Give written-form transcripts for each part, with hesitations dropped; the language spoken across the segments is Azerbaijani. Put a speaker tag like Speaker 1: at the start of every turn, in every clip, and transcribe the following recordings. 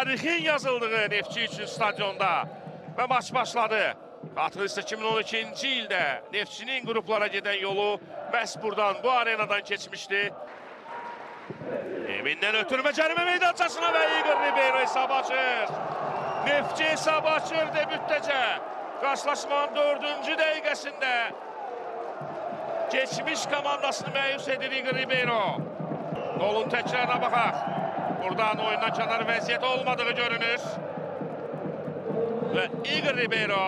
Speaker 1: tarixin yazıldığı Neftçi üçün stadionda və maç başladı. Xatırlayırsa 2012-ci ildə Neftçinin qruplara gedən yolu məhz buradan, bu arenadan keçmişdi. Emin'den ötürmə cərimə meydançasına və Igor Ribeiro hesab açır. Neftçi hesab açır debütdəcə. Qarşılaşmanın 4-cü dəqiqəsində geçmiş komandasını məyus edir Igor Ribeiro. Golun təkrarına baxaq. Buradan oyundan kənar vəziyyət olmadığı görünür. Və Igor Ribeiro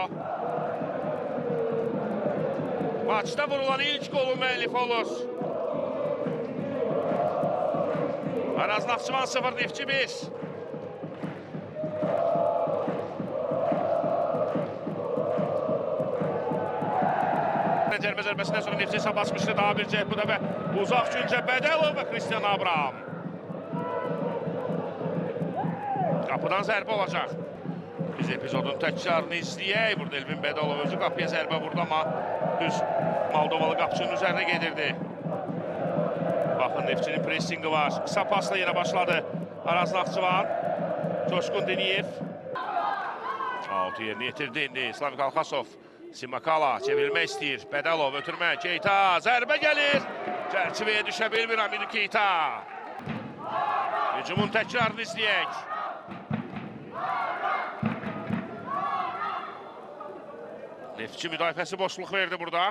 Speaker 1: maçda vurulan ilk golun müəllifi olur. Araz Naxçıvan 0, Neftçi 1. Cərimə zərbəsindən sonra Neftçi hesab açmışdı. Daha bir cəhət bu dəfə uzaq güncə Bədəlov və Cristian Abram. Qapıdan zərbə olacaq. Biz epizodun təkrarını izləyək. Burada Elvin Bədəlov özü qapıya zərbə vurdu, amma düz Moldovalı qapıçının üzərinə gedirdi. Baxın, Neftçinin pressingi var. Qısa pasla yenə başladı Araz Naxçıvan. Coşqun Diniyev. Altı yerini yetirdi indi Slavik Alxasov. Simakala çevrilmək istəyir. Bədəlov ötürmə. Keita zərbə gəlir. Çərçivəyə düşə bilmir Aminu Keita. Hücumun təkrarını izləyək. Neftçi müdafiəsi boşluq verdi burada.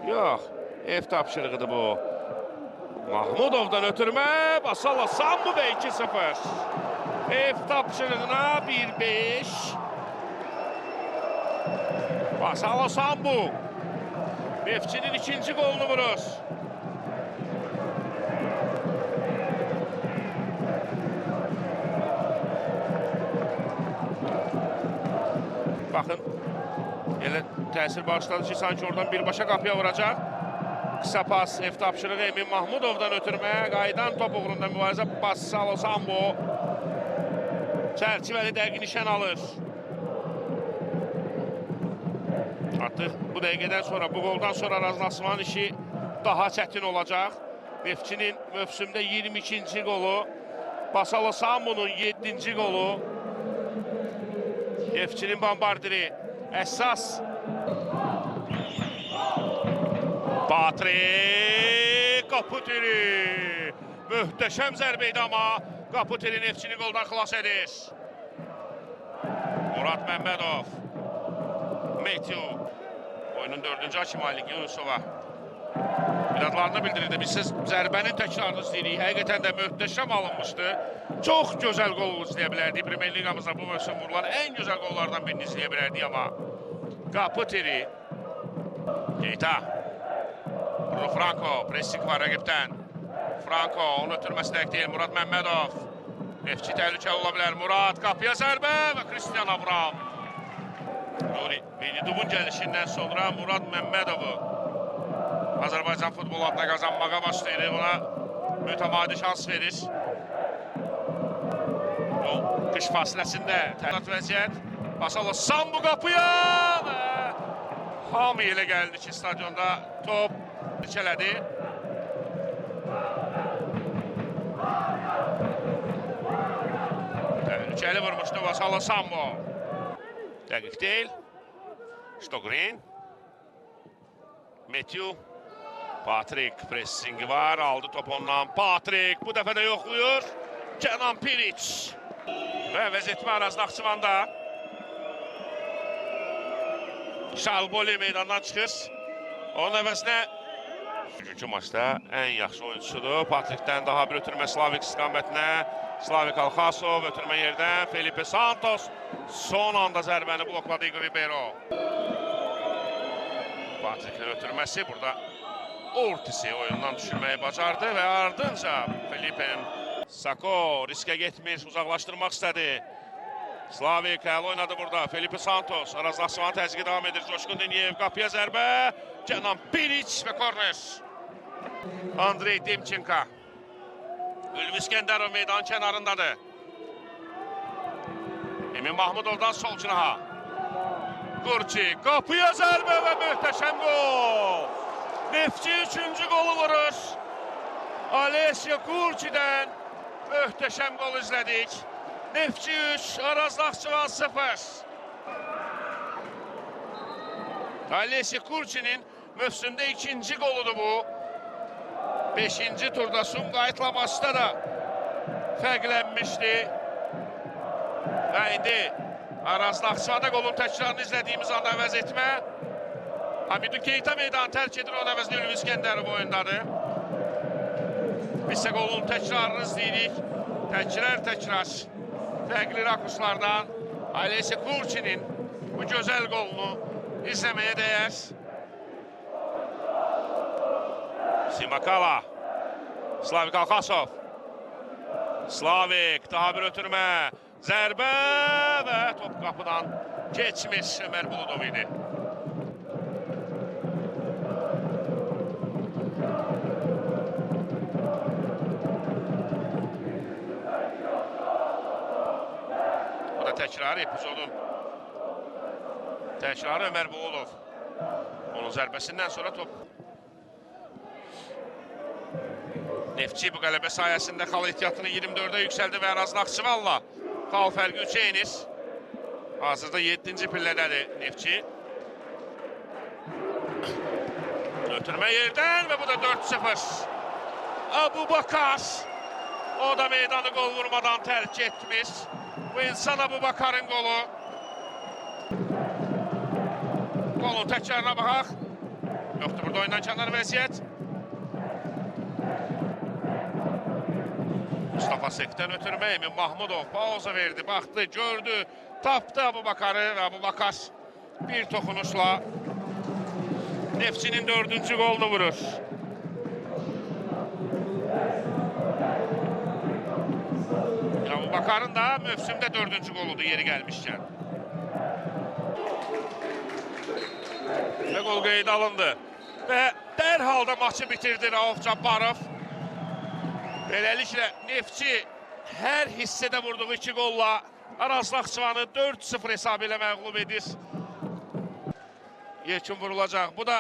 Speaker 1: Yox, ev tapşırığıdır bu. Mahmudovdan ötürmə. Basala Sambu və 2-0. Ev tapşırığına 1-5. Basala Sambu. Neftçinin ikinci golunu vurur. Baxın, elə təsir bağışladı ki, sanki oradan birbaşa qapıya vuracaq. Qısa pas, ev tapşırığı Emin Mahmudovdan ötürmə. Qaydan top uğrunda mübarizə. Basala Sambu. Çərçivəli dəqiq nişan alır. Artıq bu dəqiqədən sonra, bu qoldan sonra Araz Naxçıvanın işi daha çətin olacaq. Neftçinin mövsümdə 22-ci qolu, Basala Sambu'nun 7-ci qolu. Neftçinin bombardiri əsas. Patrik Kaputeri. Möhtəşəm zərbə idi, amma Kaputeri Neftçini qoldan xilas edir. Murad Məmmədov. Matthew. Oyunun 4-cü hakimi Aylik Yunusova. Biladlarını bildirirdi. Biz siz zərbənin təkrarını istəyirik. Həqiqətən də möhtəşəm alınmışdı. Çox gözəl qol izləyə bilərdik. Premier Liqamızda bu mövsüm vurulan ən gözəl qollardan birini izləyə bilərdik, amma Kaputeri. Keita. Bruno Franco. Pressing var rəqibdən. Franco. Onun ötürməsi dəqiq deyil. Murad Məmmədov. Neftçi təhlükəli ola bilər. Murad qapıya zərbə və Cristian Abram. Nuri Velidovun gəlişindən sonra Murad Məmmədovu Azərbaycan futbol adına qazanmağa başlayır. Ona mütəmadi şans verir. O qış fasiləsində təhlükət vəziyyət. Basala Sambu qapıya və hamı elə gəldi ki, stadionda top dikələdi. Təhlükəli vurmuşdu Basala Sambu. Dəqiq deyil. Stogren. Matthew. Patrik pressingi var. Aldı top ondan. Patrik bu dəfə də yoxluyur. Kenan Piric. Və vəziyyətmə Araz Naxçıvanda. Şalboli meydandan çıxır. Onun əvəzinə bugünkü maçda ən yaxşı oyuncusudur. Patrikdən daha bir ötürmə Slavik istiqamətinə. Slavik Alxasov ötürmə yerdən. Felipe Santos son anda zərbəni blokladı Igor Ribeiro. Patrikin ötürməsi burada Ortisi oyundan düşürməyi bacardı və ardınca Felipe'nin Sako riskə getmir, uzaqlaşdırmaq istədi. Slavik əl oynadı burada. Felipe Santos, Araz Naxçıvan təzyiqi davam edir. Coşqun Diniyev qapıya zərbə. Kenan Piric və korner. Andrey Demchenko. Ülvi İskəndərov meydanın kənarındadır. Emin Mahmudovdan sol cinaha. Qurçi qapıya zərbə və möhtəşəm qol. Neftçi 3-cü qolu vurur. Alessia Qurçidən möhtəşəm qol izlədik. Neftçi 3, Araz Naxçıvan 0. Alesi Kurçinin mövsümdə ikinci qoludur bu. 5-ci turda Sumqayıtla maçda da fərqlənmişdi. Və indi Araz Naxçıvanda qolun təkrarını izlədiyimiz anda əvəz etmə. Hamidun Keyta meydanı tərk edir, onun əvəzində Ülvi İskəndərov oyundadır. Biz isə qolun təkrarını izləyirik. Təkrar fərqli rakurslardan Alesi Kurçinin bu gözəl qolunu izləməyə dəyər. Simakala, Slavik Alxasov. Slavik, daha bir ötürmə, zərbə və top qapıdan keçmiş Ömər Buludov idi. Bu da təkrar epizodun. Təkrarı Ömər Buludov. Onun zərbəsindən sonra top. Neftçi bu qələbə sayəsində xal ehtiyatını 24-ə yüksəldi və Araz Naxçıvanla xal fərqi 3-ə enir. Hazırda 7-ci pillədədir Neftçi. Ötürmə yerdən və bu da 4-0. Abu Bakar. O da meydanı qol vurmadan tərk etmiş. Bu insan Abu Bakar'ın qolu. Qolun təkrarına baxaq. Yoxdur burada oyundan kənar vəziyyət. Mustafa Sekdən ötürmə, Emin Mahmudov pauza verdi, baxdı, gördü, tapdı Abu Bakar'ı və Abu Bakar bir toxunuşla Neftçinin 4-cü qolunu vurur. Abu Bakar'ın da mövsümdə 4-cü qoludur yeri gəlmişkən. Və qol qeydə alındı və dərhal da maçı bitirdi Rauf Cabbarov. Beləliklə Neftçi hər hissədə vurduğu 2 qolla Araz Naxçıvanı 4-0 hesabı ilə məğlub edir. Yekun vurulacaq. Bu da